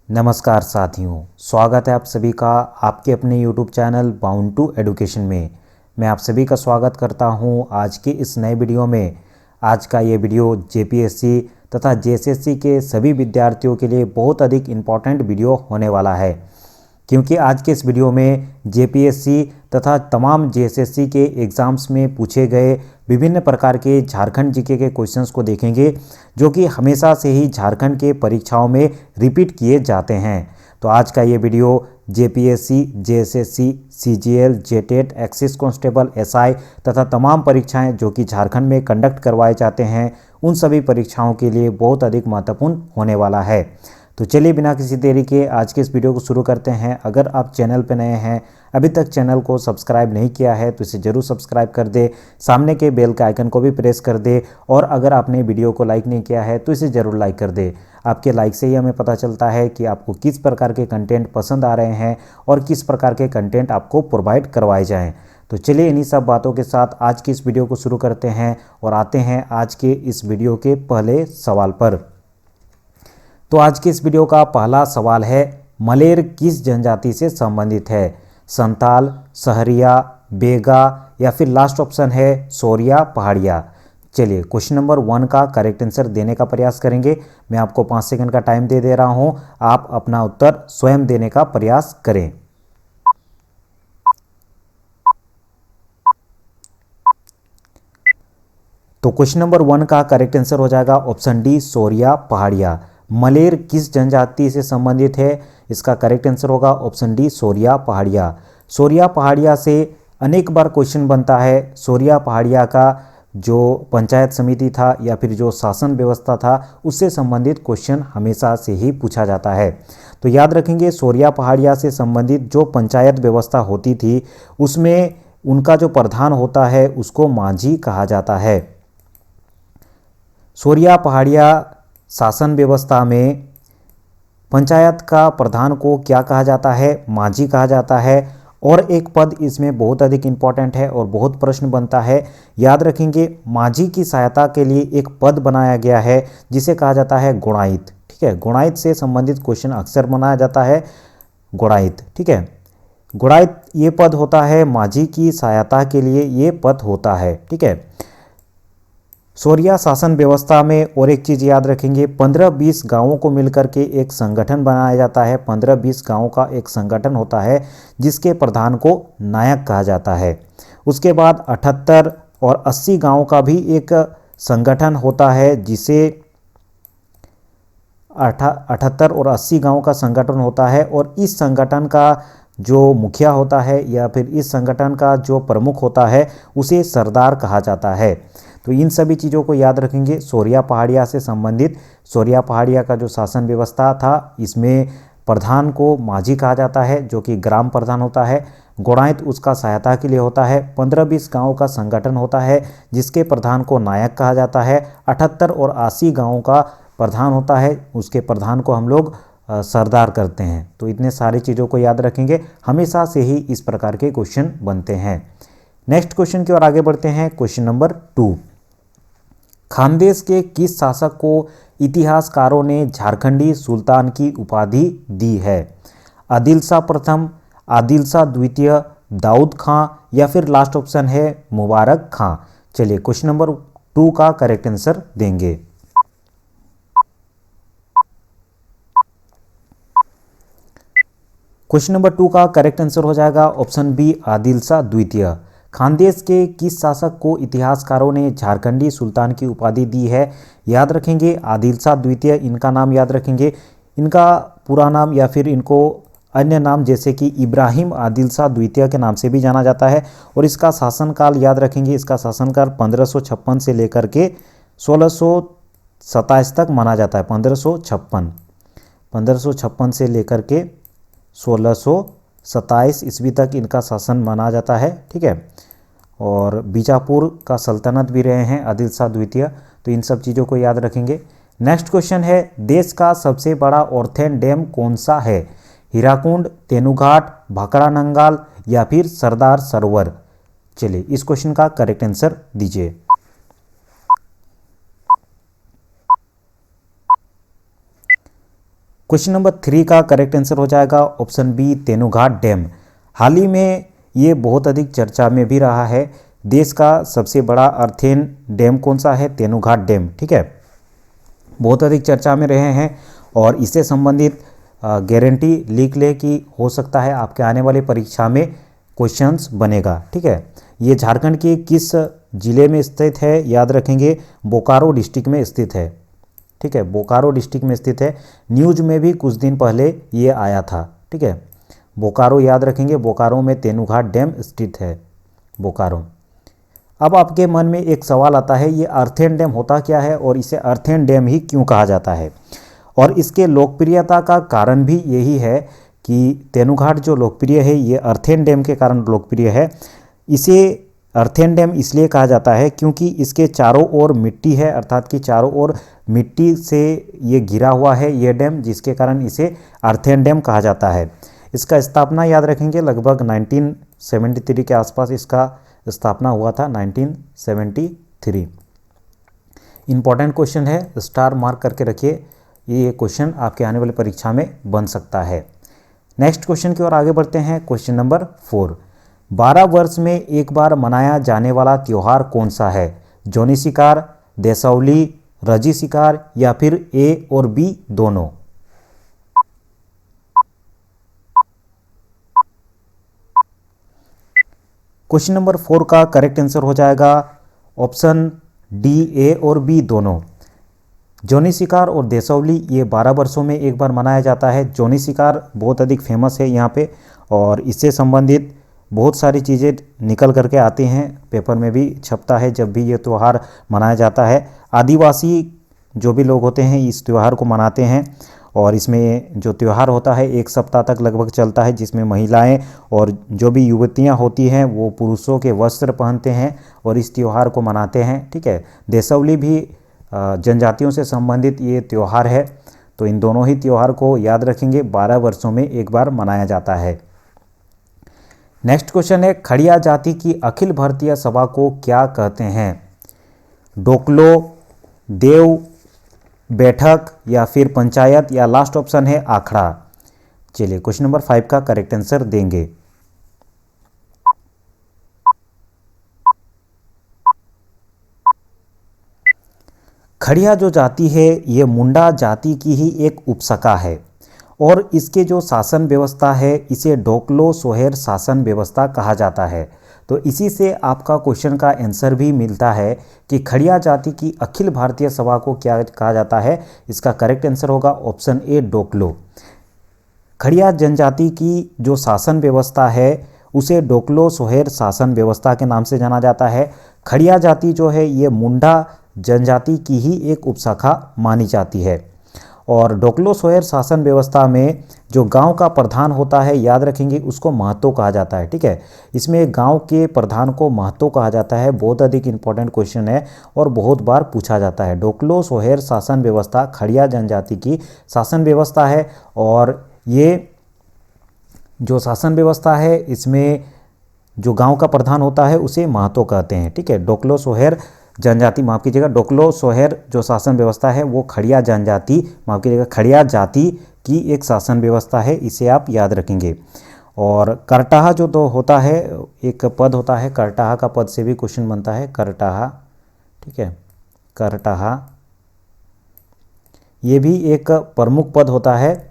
नमस्कार साथियों, स्वागत है आप सभी का आपके अपने YouTube channel bound to education में। मैं आप सभी का स्वागत करता हूं आज के इस नए वीडियो में। आज का ये वीडियो जेपीएससी तथा जेएसएससी के सभी विद्यार्थियों के लिए बहुत अधिक इम्पॉर्टेंट वीडियो होने वाला है, क्योंकि आज के इस वीडियो में जेपीएससी तथा तमाम जेएसएससी के एग्ज़ाम्स में पूछे गए विभिन्न प्रकार के झारखंड जीके के क्वेश्चंस को देखेंगे, जो कि हमेशा से ही झारखंड के परीक्षाओं में रिपीट किए जाते हैं। तो आज का ये video JPSC, JSSC, CGL, JTET, axis constable, SI तथा तमाम परीक्षाएं जो कि झारखंड में कंडक्ट करवाए जाते हैं, उन सभी परीक्षाओं के लिए बहुत अधिक महत्वपूर्ण होने वाला है। तो चलिए बिना किसी देरी के आज के इस वीडियो को शुरू करते हैं। अगर आप चैनल पर नए हैं, अभी तक चैनल को सब्सक्राइब नहीं किया है तो इसे ज़रूर सब्सक्राइब कर दे, सामने के बेल के आइकन को भी प्रेस कर दे, और अगर आपने वीडियो को लाइक नहीं किया है तो इसे ज़रूर लाइक कर दे। आपके लाइक से ही हमें पता चलता है कि आपको किस प्रकार के कंटेंट पसंद आ रहे हैं और किस प्रकार के कंटेंट आपको प्रोवाइड करवाए जाएँ। तो चलिए इन्हीं सब बातों के साथ आज की इस वीडियो को शुरू करते हैं और आते हैं आज के इस वीडियो के पहले सवाल पर। तो आज के इस वीडियो का पहला सवाल है, मलेर किस जनजाति से संबंधित है? संताल, सहरिया, बेगा या फिर लास्ट ऑप्शन है सोरिया पहाड़िया। चलिए क्वेश्चन नंबर 1 का करेक्ट आंसर देने का प्रयास करेंगे। मैं आपको 5 सेकंड का टाइम दे रहा हूं, आप अपना उत्तर स्वयं देने का प्रयास करें। तो क्वेश्चन नंबर 1 का करेक्ट आंसर हो जाएगा ऑप्शन डी, सोरिया पहाड़िया। मलेर किस जनजाति से संबंधित है? इसका करेक्ट आंसर होगा ऑप्शन डी, सोरिया पहाड़िया। सोरिया पहाड़िया से अनेक बार क्वेश्चन बनता है। सोरिया पहाड़िया का जो पंचायत समिति था या फिर जो शासन व्यवस्था था, उससे संबंधित क्वेश्चन हमेशा से ही पूछा जाता है। तो याद रखेंगे, सोरिया पहाड़िया से संबंधित जो पंचायत व्यवस्था होती थी, उसमें उनका जो प्रधान होता है उसको माझी कहा जाता है। सोरिया पहाड़िया शासन व्यवस्था में पंचायत का प्रधान को क्या कहा जाता है? माझी कहा जाता है। और एक पद इसमें बहुत अधिक इम्पॉर्टेंट है और बहुत प्रश्न बनता है। याद रखेंगे, माझी की सहायता के लिए एक पद बनाया गया है जिसे कहा जाता है गुणाइत। ठीक है, गुणाइत से संबंधित क्वेश्चन अक्सर बनाया जाता है। गुणाइत, ठीक है, गुणाइत ये पद होता है, माझी की सहायता के लिए ये पद होता है। ठीक है, सोरिया शासन व्यवस्था में और एक चीज़ याद रखेंगे, 15-20 गांवों को मिलकर के एक संगठन बनाया जाता है। 15-20 गांवों का एक संगठन होता है जिसके प्रधान को नायक कहा जाता है। उसके बाद 78 और 80 गांवों का भी एक संगठन होता है जिसे 78 और 80 गांवों का संगठन होता है, और इस संगठन का जो मुखिया होता है या फिर इस संगठन का जो प्रमुख होता है उसे सरदार कहा जाता है। तो इन सभी चीज़ों को याद रखेंगे। सोरिया पहाड़िया से संबंधित, सोरिया पहाड़िया का जो शासन व्यवस्था था, इसमें प्रधान को माझी कहा जाता है जो कि ग्राम प्रधान होता है। गुणाइत उसका सहायता के लिए होता है। 15-20 गाँवों का संगठन होता है जिसके प्रधान को नायक कहा जाता है। 78 और 80 गाँवों का प्रधान होता है, उसके प्रधान को हम लोग सरदार करते हैं। तो इतने सारी चीज़ों को याद रखेंगे, हमेशा से ही इस प्रकार के क्वेश्चन बनते हैं। नेक्स्ट क्वेश्चन की ओर आगे बढ़ते हैं। क्वेश्चन नंबर 2, खानदेश के किस शासक को इतिहासकारों ने झारखंडी सुल्तान की उपाधि दी है? आदिल शाह प्रथम, आदिल शाह द्वितीय, दाऊद खां या फिर लास्ट ऑप्शन है मुबारक खां। चलिए क्वेश्चन नंबर 2 का करेक्ट आंसर देंगे। क्वेश्चन नंबर 2 का करेक्ट आंसर हो जाएगा ऑप्शन बी, आदिल शाह द्वितीय। खानदेश के किस शासक को इतिहासकारों ने झारखंडी सुल्तान की उपाधि दी है? याद रखेंगे, आदिल शाह द्वितीय इनका नाम याद रखेंगे। इनका पूरा नाम या फिर इनको अन्य नाम जैसे कि इब्राहिम आदिल शाह द्वितीय के नाम से भी जाना जाता है। और इसका शासनकाल याद रखेंगे, इसका शासनकाल 1556 से लेकर के 1627 तक माना जाता है। 1556 से लेकर के 1627 ईस्वी तक इनका शासन माना जाता है। ठीक है, और बीजापुर का सल्तनत भी रहे हैं आदिल शाह द्वितीय। तो इन सब चीज़ों को याद रखेंगे। नेक्स्ट क्वेश्चन है, देश का सबसे बड़ा ऑर्थेन डैम कौन सा है? हीराकुंड, तेनुघाट, भाखड़ा नंगाल या फिर सरदार सरोवर। चलिए इस क्वेश्चन का करेक्ट आंसर दीजिए। क्वेश्चन नंबर 3 का करेक्ट आंसर हो जाएगा ऑप्शन बी तेनुघाट डैम। हाल ही में ये बहुत अधिक चर्चा में भी रहा है। देश का सबसे बड़ा अर्थेन डैम कौन सा है? तेनुघाट डैम। ठीक है, बहुत अधिक चर्चा में रहे हैं और इससे संबंधित गारंटी लिख ले कि हो सकता है आपके आने वाली परीक्षा में क्वेश्चंस बनेगा। ठीक है, ये झारखंड के किस जिले में स्थित है? याद रखेंगे बोकारो डिस्ट्रिक्ट में स्थित है। ठीक है, बोकारो डिस्ट्रिक्ट में स्थित है। न्यूज में भी कुछ दिन पहले ये आया था। ठीक है, बोकारो याद रखेंगे, बोकारो में तेनुघाट डैम स्थित है, बोकारो। अब आपके मन में एक सवाल आता है, ये अर्थेन डैम होता क्या है और इसे अर्थेन डैम ही क्यों कहा जाता है? और इसके लोकप्रियता का कारण भी यही है कि तेनुघाट जो लोकप्रिय है ये अर्थेन डैम के कारण लोकप्रिय है। इसे अर्थेन डैम इसलिए कहा जाता है क्योंकि इसके चारों ओर मिट्टी है, अर्थात कि चारों ओर मिट्टी से ये घिरा हुआ है ये डैम, जिसके कारण इसे अर्थेन डैम कहा जाता है। इसका स्थापना याद रखेंगे लगभग 1973 के आसपास इसका स्थापना हुआ था, 1973। इंपॉर्टेंट क्वेश्चन है, स्टार मार्क करके रखिए, ये क्वेश्चन आपके आने वाली परीक्षा में बन सकता है। नेक्स्ट क्वेश्चन की ओर आगे बढ़ते हैं। क्वेश्चन नंबर 4, 12 वर्ष में एक बार मनाया जाने वाला त्यौहार कौन सा है? जौनी शिकार, देसौली, रजी शिकार या फिर ए और बी दोनों? क्वेश्चन नंबर 4 का करेक्ट आंसर हो जाएगा ऑप्शन डी, ए और बी दोनों। जौनी शिकार और देसौली ये 12 वर्षों में एक बार मनाया जाता है। जौनी शिकार बहुत अधिक फेमस है यहाँ पे और इससे संबंधित बहुत सारी चीज़ें निकल करके आती हैं, पेपर में भी छपता है जब भी ये त्यौहार मनाया जाता है। आदिवासी जो भी लोग होते हैं इस त्यौहार को मनाते हैं और इसमें जो त्यौहार होता है 1 सप्ताह तक लगभग चलता है, जिसमें महिलाएं और जो भी युवतियां होती हैं वो पुरुषों के वस्त्र पहनते हैं और इस त्यौहार को मनाते हैं। ठीक है, देसौली भी जनजातियों से संबंधित ये त्यौहार है, तो इन दोनों ही त्यौहार को याद रखेंगे, 12 वर्षों में एक बार मनाया जाता है। नेक्स्ट क्वेश्चन है, खड़िया जाति की अखिल भारतीय सभा को क्या कहते हैं? डोकलो, देव, बैठक या फिर पंचायत या लास्ट ऑप्शन है आखड़ा। चलिए क्वेश्चन नंबर 5 का करेक्ट आंसर देंगे। खड़िया जो जाति है ये मुंडा जाति की ही एक उपशाखा है और इसके जो शासन व्यवस्था है इसे डोकलो सोहेर शासन व्यवस्था कहा जाता है। तो इसी से आपका क्वेश्चन का आंसर भी मिलता है कि खड़िया जाति की अखिल भारतीय सभा को क्या कहा जाता है। इसका करेक्ट आंसर होगा ऑप्शन ए, डोकलो। खड़िया जनजाति की जो शासन व्यवस्था है उसे डोकलो सोहेर शासन व्यवस्था के नाम से जाना जाता है। खड़िया जाति जो है ये मुंडा जनजाति की ही एक उपशाखा मानी जाती है और डोकलो सोहेर शासन व्यवस्था में जो गांव का प्रधान होता है याद रखेंगे उसको महतो कहा जाता है। ठीक है, इसमें गांव के प्रधान को महतो कहा जाता है। बहुत अधिक इंपॉर्टेंट क्वेश्चन है और बहुत बार पूछा जाता है। डोकलो सोहेर शासन व्यवस्था खड़िया जनजाति की शासन व्यवस्था है और ये जो शासन व्यवस्था है इसमें जो गांव का प्रधान होता है उसे महतो कहते हैं। ठीक है, डोकलो सोहेर जनजाति, माफ़ कीजिएगा, डोकलो सोहेर जो शासन व्यवस्था है वो खड़िया जनजाति, माफ़ कीजिएगा, खड़िया जाति की एक शासन व्यवस्था है, इसे आप याद रखेंगे। और करटाहा जो तो होता है एक पद होता है, करटाहा का पद से भी क्वेश्चन बनता है, करटाहा। ठीक है, करटाहा ये भी एक प्रमुख पद होता है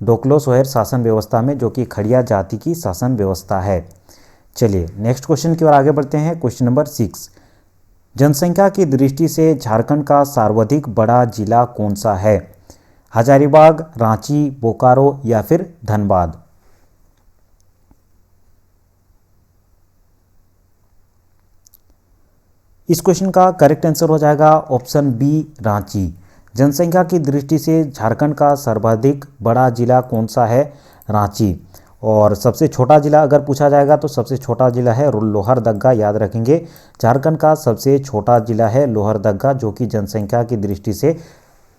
डोकलो सोहेर शासन व्यवस्था में, जो कि खड़िया जाति की शासन व्यवस्था है। चलिए नेक्स्ट क्वेश्चन की ओर आगे बढ़ते हैं। क्वेश्चन नंबर 6, जनसंख्या की दृष्टि से झारखंड का सर्वाधिक बड़ा जिला कौन सा है? हजारीबाग, रांची, बोकारो या फिर धनबाद? इस क्वेश्चन का करेक्ट आंसर हो जाएगा ऑप्शन बी, रांची। जनसंख्या की दृष्टि से झारखंड का सर्वाधिक बड़ा जिला कौन सा है? रांची। और सबसे छोटा जिला अगर पूछा जाएगा तो सबसे छोटा जिला है लोहरदग्गा, याद रखेंगे। झारखंड का सबसे छोटा जिला है लोहरदग्गा, जो कि जनसंख्या की दृष्टि से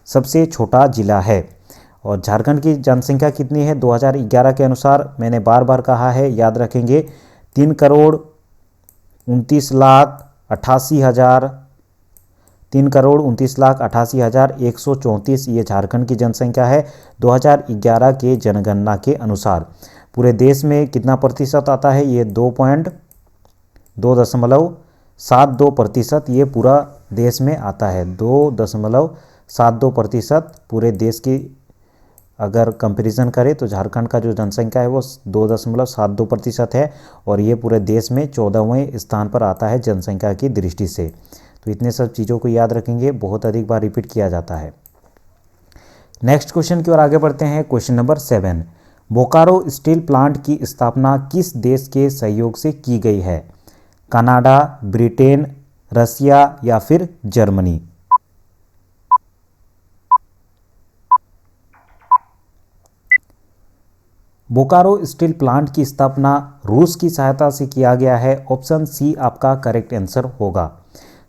सबसे छोटा जिला है। और झारखंड की जनसंख्या कितनी है 2011 के अनुसार? मैंने बार बार कहा है, याद रखेंगे, 3,29,88,000 3,29,88,134 ये झारखंड की जनसंख्या है 2011 के जनगणना के अनुसार। पूरे देश में कितना प्रतिशत आता है, ये 2.72% ये पूरा देश में आता है। 2.72% पूरे देश की अगर कंपैरिजन करें तो झारखंड का जो जनसंख्या है वो 2.72% है और ये पूरे देश में 14वें स्थान पर आता है जनसंख्या की दृष्टि से। तो इतने सब चीज़ों को याद रखेंगे, बहुत अधिक बार रिपीट किया जाता है। नेक्स्ट क्वेश्चन की ओर आगे बढ़ते हैं। Question number 7, Bokaro steel plant की स्थापना किस देश के सहयोग से की गई है? कनाडा, ब्रिटेन, रसिया या फिर जर्मनी? बोकारो स्टील प्लांट की स्थापना रूस की सहायता से किया गया है। ऑप्शन सी आपका करेक्ट आंसर होगा।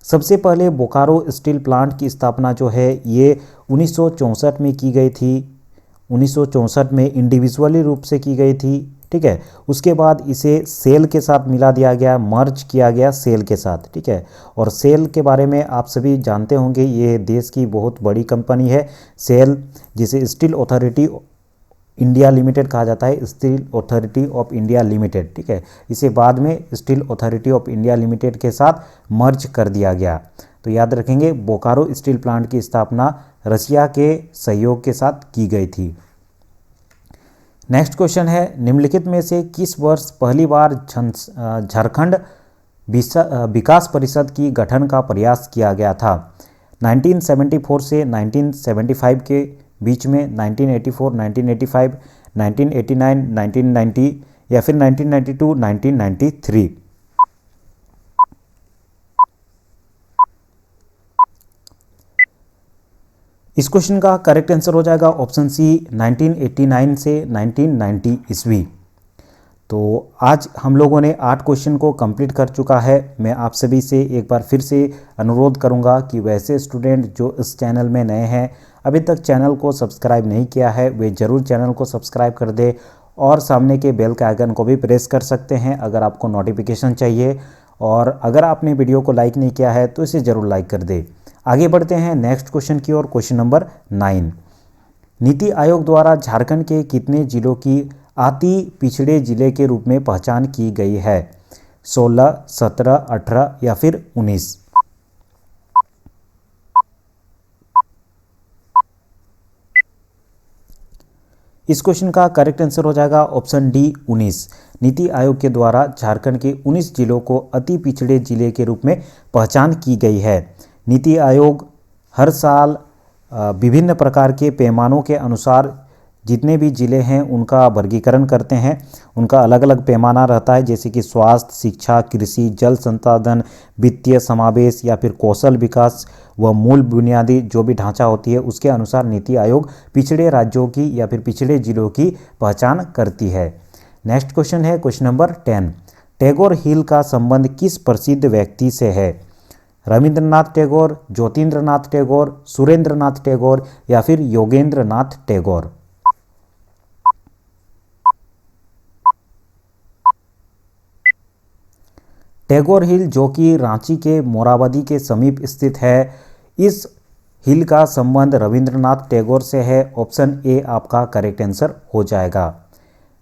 सबसे पहले बोकारो स्टील प्लांट की स्थापना जो है ये 1964 में की गई थी। 1964 में इंडिविजुअली रूप से की गई थी, ठीक है। उसके बाद इसे सेल के साथ मिला दिया गया, मर्ज किया गया सेल के साथ, ठीक है। और सेल के बारे में आप सभी जानते होंगे, ये देश की बहुत बड़ी कंपनी है सेल, जिसे स्टील अथॉरिटी इंडिया लिमिटेड कहा जाता है, steel authority of India limited, ठीक है। इसे बाद में steel authority of India limited के साथ मर्ज कर दिया गया। तो याद रखेंगे, बोकारो स्टील प्लांट की स्थापना रसिया के सहयोग के साथ की गई थी। नेक्स्ट क्वेश्चन है, निम्नलिखित में से किस वर्ष पहली बार झारखंड विकास परिषद की गठन का प्रयास किया गया था? 1974 से 1975 के बीच में, 1984, 1985, 1989, 1990 या फिर 1992, 1993? इस क्वेश्चन का करेक्ट आंसर हो जाएगा ऑप्शन सी 1989 से 1990 ईस्वी। तो आज हम लोगों ने 8 क्वेश्चन को कंप्लीट कर चुका है। मैं आप सभी से एक बार फिर से अनुरोध करूंगा कि वैसे स्टूडेंट जो इस चैनल में नए हैं, अभी तक चैनल को सब्सक्राइब नहीं किया है, वे ज़रूर चैनल को सब्सक्राइब कर दे और सामने के बेल के आइकन को भी प्रेस कर सकते हैं अगर आपको नोटिफिकेशन चाहिए। और अगर आपने वीडियो को लाइक नहीं किया है तो इसे ज़रूर लाइक कर दे। आगे बढ़ते हैं नेक्स्ट क्वेश्चन की ओर। क्वेश्चन नंबर 9, नीति आयोग द्वारा झारखंड के कितने जिलों की अति पिछड़े जिले के रूप में पहचान की गई है? 16, 17, 18 या फिर 19? इस क्वेश्चन का करेक्ट आंसर हो जाएगा ऑप्शन डी 19। नीति आयोग के द्वारा झारखंड के 19 जिलों को अति पिछड़े जिले के रूप में पहचान की गई है। नीति आयोग हर साल विभिन्न प्रकार के पैमानों के अनुसार जितने भी ज़िले हैं उनका वर्गीकरण करते हैं। उनका अलग अलग पैमाना रहता है, जैसे कि स्वास्थ्य, शिक्षा, कृषि, जल संसाधन, वित्तीय समावेश या फिर कौशल विकास व मूल बुनियादी जो भी ढांचा होती है उसके अनुसार नीति आयोग पिछड़े राज्यों की या फिर पिछड़े जिलों की पहचान करती है। नेक्स्ट क्वेश्चन है क्वेश्चन नंबर 10, टैगोर हिल का संबंध किस प्रसिद्ध व्यक्ति से है? रविंद्रनाथ टैगोर, ज्योतिन्द्रनाथ टैगोर, सुरेंद्रनाथ टैगोर या फिर योगेंद्रनाथ टैगोर? टैगोर हिल जो कि रांची के मोराबादी के समीप स्थित है, इस हिल का संबंध रविंद्रनाथ टैगोर से है। ऑप्शन ए आपका करेक्ट आंसर हो जाएगा।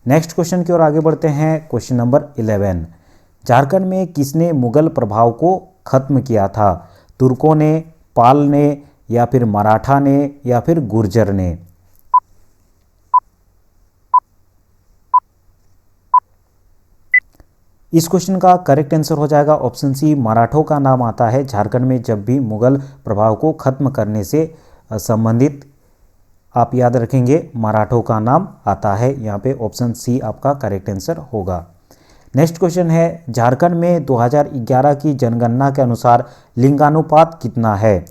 नेक्स्ट क्वेश्चन की ओर आगे बढ़ते हैं। क्वेश्चन नंबर 11, झारखंड में किसने मुगल प्रभाव को खत्म किया था? तुर्कों ने, पाल ने या फिर मराठा ने या फिर गुर्जर ने? इस क्वेश्चन का करेक्ट आंसर हो जाएगा ऑप्शन सी, मराठों का नाम आता है झारखंड में जब भी मुगल प्रभाव को खत्म करने से संबंधित। आप याद रखेंगे, मराठों का नाम आता है यहाँ पे। ऑप्शन सी आपका करेक्ट आंसर होगा। नेक्स्ट क्वेश्चन है, झारखंड में 2011 की जनगणना के अनुसार लिंगानुपात कितना है?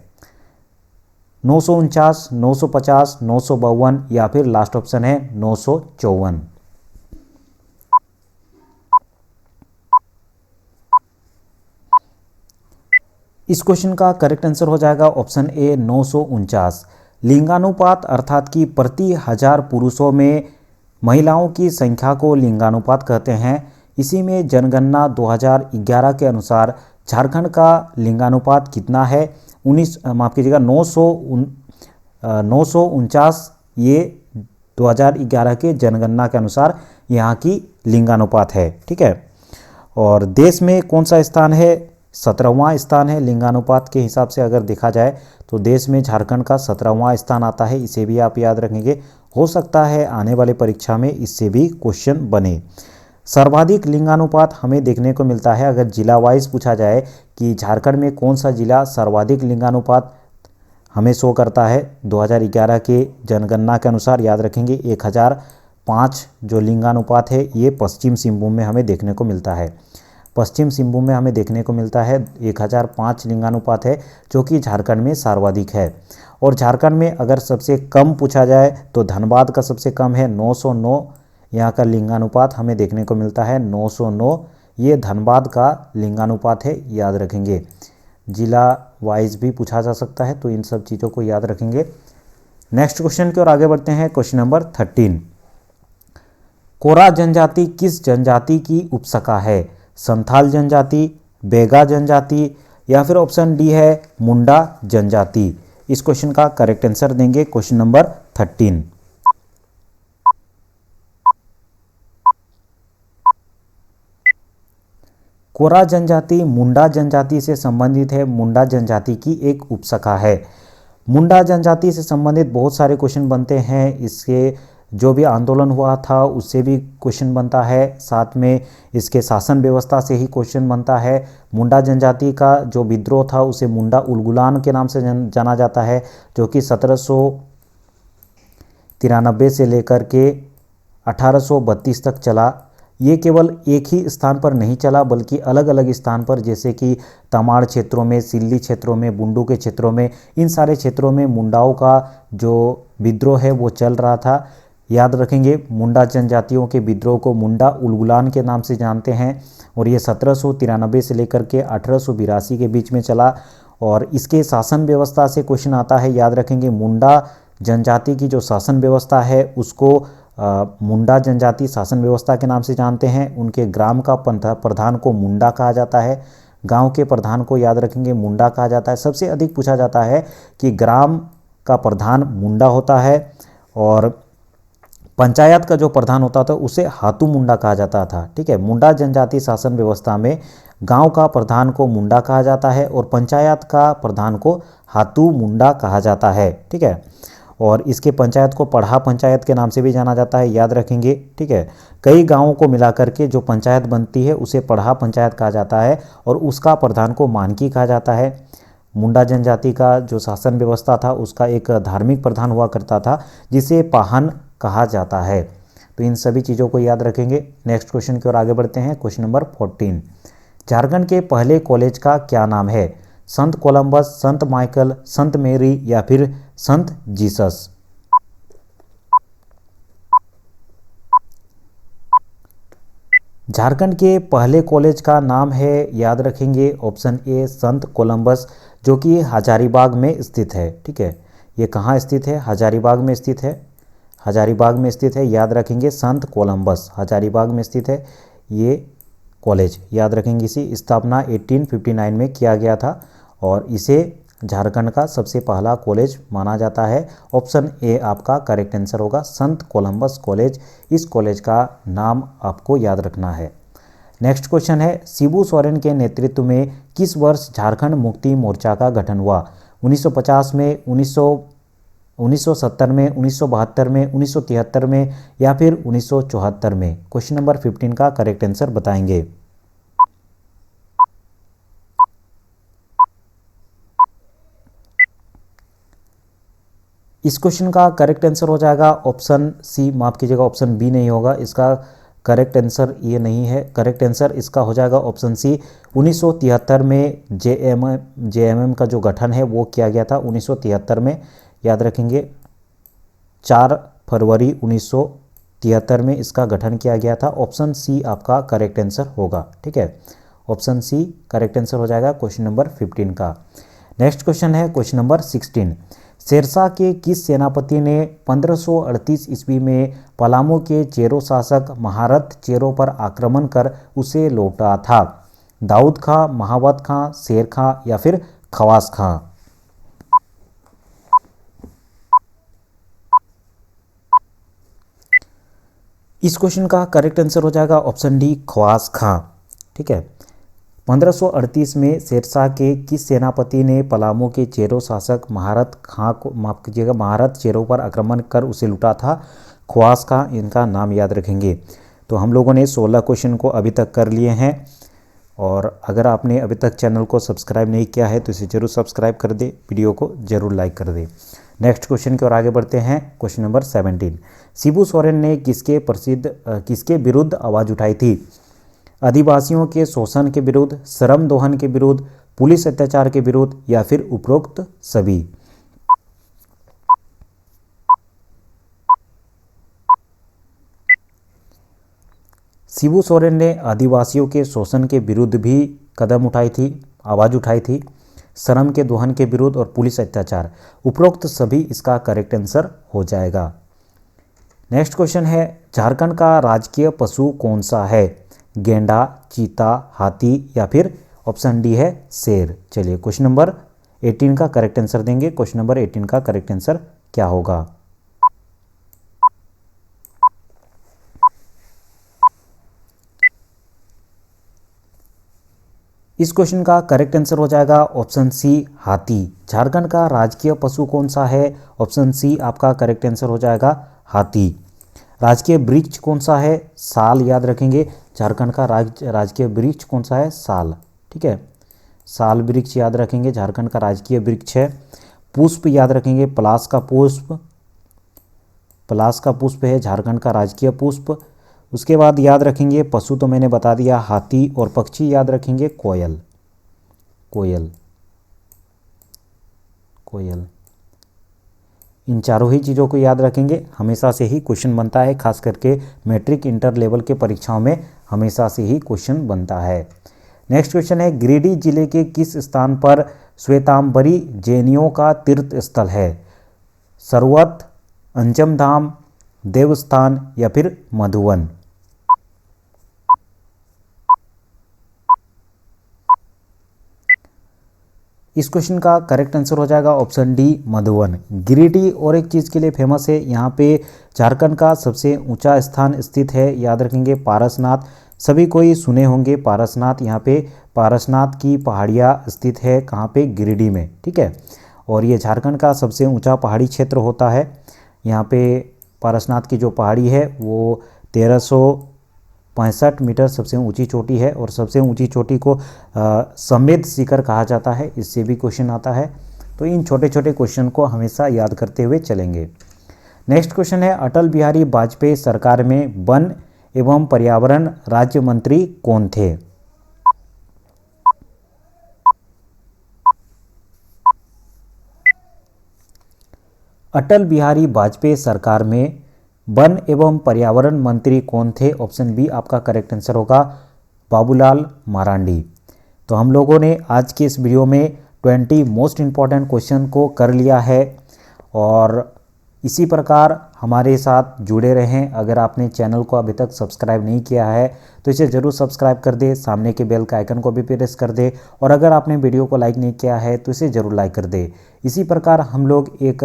949, 950, 952 या फिर लास्ट ऑप्शन है 954? इस क्वेश्चन का करेक्ट आंसर हो जाएगा ऑप्शन ए 949। लिंगानुपात अर्थात कि प्रति 1000 पुरुषों में महिलाओं की संख्या को लिंगानुपात कहते हैं। इसी में जनगणना 2011 के अनुसार झारखंड का लिंगानुपात कितना है माफ़ कीजिएगा 949 ये 2011 के जनगणना के अनुसार यहाँ की लिंगानुपात है। ठीक है, और देश में कौन सा स्थान है? 17वां स्थान है लिंगानुपात के हिसाब से। अगर देखा जाए तो देश में झारखंड का 17वां स्थान आता है, इसे भी आप याद रखेंगे। हो सकता है आने वाले परीक्षा में इससे भी क्वेश्चन बने। सर्वाधिक लिंगानुपात हमें देखने को मिलता है, अगर जिला वाइज पूछा जाए कि झारखंड में कौन सा जिला सर्वाधिक लिंगानुपात हमें शो करता है 2011 के जनगणना के अनुसार, याद रखेंगे 1005 जो लिंगानुपात है ये पश्चिम सिंहभूम में हमें देखने को मिलता है। पश्चिम सिंहभूम में हमें देखने को मिलता है 1005 लिंगानुपात है, जो कि झारखंड में सर्वाधिक है। और झारखंड में अगर सबसे कम पूछा जाए तो धनबाद का सबसे कम है 909, यहाँ का लिंगानुपात हमें देखने को मिलता है 909, ये धनबाद का लिंगानुपात है, याद रखेंगे। जिला वाइज भी पूछा जा सकता है, तो इन सब चीज़ों को याद रखेंगे। नेक्स्ट क्वेश्चन की ओर आगे बढ़ते हैं। क्वेश्चन नंबर 13, कोरा जनजाति किस जनजाति की उपशाखा है? संथाल जनजाति, बेगा जनजाति, या फिर ऑप्शन डी है मुंडा जनजाति। इस क्वेश्चन का करेक्ट आंसर देंगे क्वेश्चन नंबर 13। कोरा जनजाति मुंडा जनजाति से संबंधित है, मुंडा जनजाति की एक उपशाखा है। मुंडा जनजाति से संबंधित बहुत सारे क्वेश्चन बनते हैं, इसके जो भी आंदोलन हुआ था उससे भी क्वेश्चन बनता है, साथ में इसके शासन व्यवस्था से ही क्वेश्चन बनता है। मुंडा जनजाति का जो विद्रोह था उसे मुंडा उलगुलान के नाम से जाना जाता है, जो कि 1793 से लेकर के 1832 तक चला। ये केवल एक ही स्थान पर नहीं चला, बल्कि अलग अलग स्थान पर, जैसे कि तमाड़ क्षेत्रों में, सिल्ली क्षेत्रों में, बुंडू के क्षेत्रों में, इन सारे क्षेत्रों में मुंडाओं का जो विद्रोह है वो चल रहा था। याद रखेंगे मुंडा जनजातियों के विद्रोह को मुंडा उलगुलान के नाम से जानते हैं, और ये 1793 से लेकर के 1882 के बीच में चला। और इसके शासन व्यवस्था से क्वेश्चन आता है, याद रखेंगे मुंडा जनजाति की जो शासन व्यवस्था है उसको मुंडा जनजाति शासन व्यवस्था के नाम से जानते हैं। उनके ग्राम का प्रधान को मुंडा कहा जाता है, गांव के प्रधान को याद रखेंगे मुंडा कहा जाता है। सबसे अधिक पूछा जाता है कि ग्राम का प्रधान मुंडा होता है, और पंचायत का जो प्रधान होता था उसे हातू मुंडा कहा जाता था। ठीक है, मुंडा जनजाति शासन व्यवस्था में गांव का प्रधान को मुंडा कहा जाता है और पंचायत का प्रधान को हातू मुंडा कहा जाता है। ठीक है, और इसके पंचायत को पढ़ा पंचायत के नाम से भी जाना जाता है, याद रखेंगे। ठीक है, कई गांवों को मिलाकर के जो पंचायत बनती है उसे पढ़ा पंचायत कहा जाता है, और उसका प्रधान को मानकी कहा जाता है। मुंडा जनजाति का जो शासन व्यवस्था था उसका एक धार्मिक प्रधान हुआ करता था जिसे पाहन कहा जाता है। तो इन सभी चीज़ों को याद रखेंगे। नेक्स्ट क्वेश्चन की ओर आगे बढ़ते हैं। क्वेश्चन नंबर 14, झारखंड के पहले कॉलेज का क्या नाम है? संत कोलंबस, संत माइकल, संत मेरी, या फिर संत जीसस। झारखंड के पहले कॉलेज का नाम है, याद रखेंगे ऑप्शन ए संत कोलंबस, जो कि हजारीबाग में स्थित है। ठीक है, ये कहाँ स्थित है? हजारीबाग में स्थित है। हजारीबाग में स्थित है, याद रखेंगे संत कोलंबस हजारीबाग में स्थित है ये कॉलेज, याद रखेंगे। इसी स्थापना 1859 में किया गया था, और इसे झारखंड का सबसे पहला कॉलेज माना जाता है। ऑप्शन ए आपका करेक्ट आंसर होगा, संत कोलंबस कॉलेज। इस कॉलेज का नाम आपको याद रखना है। नेक्स्ट क्वेश्चन है, शिबू सोरेन के नेतृत्व में किस वर्ष झारखंड मुक्ति मोर्चा का गठन हुआ? 1950 में, 1970 में, 1972 में, 1973 में, या फिर 1974 में? क्वेश्चन नंबर 15 का करेक्ट आंसर बताएंगे। इस क्वेश्चन का करेक्ट आंसर हो जाएगा ऑप्शन सी, माफ कीजिएगा ऑप्शन बी नहीं होगा, इसका करेक्ट आंसर ये नहीं है। करेक्ट आंसर इसका हो जाएगा ऑप्शन सी, 1973 में जेएमएम का जो गठन है वो किया गया था 1973 में, याद रखेंगे 4 फरवरी 1973 में इसका गठन किया गया था। ऑप्शन सी आपका करेक्ट आंसर होगा। ठीक है, ऑप्शन सी करेक्ट आंसर हो जाएगा क्वेश्चन नंबर 15 का। नेक्स्ट क्वेश्चन है क्वेश्चन नंबर 16, शेरशाह के किस सेनापति ने 1538 ईस्वी में पलामू के चेरो शासक महारथ चेरो पर आक्रमण कर उसे लौटा था? दाऊद खां, महावत खां, शेर खां, या फिर खवास खां? इस क्वेश्चन का करेक्ट आंसर हो जाएगा ऑप्शन डी, ख्वास खां। ठीक है। 1538 में शेरशाह के किस सेनापति ने पलामू के चेरो शासक महारत खां को, माफ कीजिएगा, महारत चेरो पर आक्रमण कर उसे लूटा था? ख्वास खां, इनका नाम याद रखेंगे। तो हम लोगों ने 16 क्वेश्चन को अभी तक कर लिए हैं, और अगर आपने अभी तक चैनल को सब्सक्राइब नहीं किया है तो इसे जरूर सब्सक्राइब कर दे, वीडियो को जरूर लाइक कर दे। नेक्स्ट क्वेश्चन की ओर आगे बढ़ते हैं। क्वेश्चन नंबर 17, शिबू सोरेन ने किसके विरुद्ध आवाज़ उठाई थी? आदिवासियों के शोषण के विरुद्ध, श्रम दोहन के विरुद्ध, पुलिस अत्याचार के विरुद्ध, या फिर उपरोक्त सभी? शिबू सोरेन ने आदिवासियों के शोषण के विरुद्ध भी कदम उठाई थी, आवाज़ उठाई थी, श्रम के दोहन के विरुद्ध और पुलिस अत्याचार, उपरोक्त सभी इसका करेक्ट आंसर हो जाएगा। नेक्स्ट क्वेश्चन है, झारखंड का राजकीय पशु कौन सा है? गेंडा, चीता, हाथी, या फिर ऑप्शन डी है शेर। चलिए क्वेश्चन नंबर 18 का करेक्ट आंसर देंगे। क्वेश्चन नंबर 18 का करेक्ट आंसर क्या होगा? इस क्वेश्चन का करेक्ट आंसर हो जाएगा ऑप्शन सी, हाथी। झारखंड का राजकीय पशु कौन सा है? ऑप्शन सी आपका करेक्ट आंसर हो जाएगा हाथी। राजकीय वृक्ष कौन सा है? साल, याद रखेंगे। झारखंड का राजकीय वृक्ष कौन सा है? साल। ठीक है, साल वृक्ष याद रखेंगे, झारखंड का राजकीय वृक्ष है। पुष्प याद रखेंगे, पलाश का पुष्प, पलाश का पुष्प है झारखंड का राजकीय पुष्प। उसके बाद याद रखेंगे पशु तो मैंने बता दिया हाथी, और पक्षी याद रखेंगे कोयल, कोयल, कोयल। इन चारों ही चीज़ों को याद रखेंगे। हमेशा से ही क्वेश्चन बनता है, खास करके मैट्रिक इंटर लेवल के परीक्षाओं में हमेशा से ही क्वेश्चन बनता है। नेक्स्ट क्वेश्चन है, गिरिडीह जिले के किस स्थान पर श्वेतांबरी जैनियों का तीर्थ स्थल है? सरवत, अंजम धाम, देवस्थान, या फिर मधुवन? इस क्वेश्चन का करेक्ट आंसर हो जाएगा ऑप्शन डी, मधुवन। गिरिडीह और एक चीज़ के लिए फेमस है, यहाँ पे झारखंड का सबसे ऊंचा स्थान स्थित है, याद रखेंगे पारसनाथ। सभी कोई सुने होंगे पारसनाथ, यहाँ पे पारसनाथ की पहाड़ियाँ स्थित है, कहाँ पे? गिरिडीह में। ठीक है, और ये झारखंड का सबसे ऊंचा पहाड़ी क्षेत्र होता है। यहाँ पे पारसनाथ की जो पहाड़ी है वो 1365 मीटर सबसे ऊंची चोटी है, और सबसे ऊंची चोटी को समेत शिखर कहा जाता है, इससे भी क्वेश्चन आता है। तो इन छोटे छोटे क्वेश्चन को हमेशा याद करते हुए चलेंगे। नेक्स्ट क्वेश्चन है, अटल बिहारी वाजपेयी सरकार में वन एवं पर्यावरण राज्य मंत्री कौन थे? अटल बिहारी वाजपेयी सरकार में वन एवं पर्यावरण मंत्री कौन थे? ऑप्शन बी आपका करेक्ट आंसर होगा, बाबूलाल मरांडी। तो हम लोगों ने आज के इस वीडियो में 20 मोस्ट इम्पॉर्टेंट क्वेश्चन को कर लिया है, और इसी प्रकार हमारे साथ जुड़े रहें। अगर आपने चैनल को अभी तक सब्सक्राइब नहीं किया है तो इसे ज़रूर सब्सक्राइब कर दे, सामने के बेल का आइकन को भी प्रेस कर दे, और अगर आपने वीडियो को लाइक नहीं किया है तो इसे ज़रूर लाइक कर दे। इसी प्रकार हम लोग एक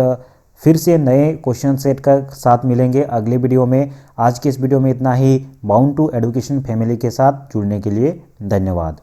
फिर से नए क्वेश्चन सेट का साथ मिलेंगे अगले वीडियो में। आज के इस वीडियो में इतना ही। बाउंड टू एजुकेशन फैमिली के साथ जुड़ने के लिए धन्यवाद।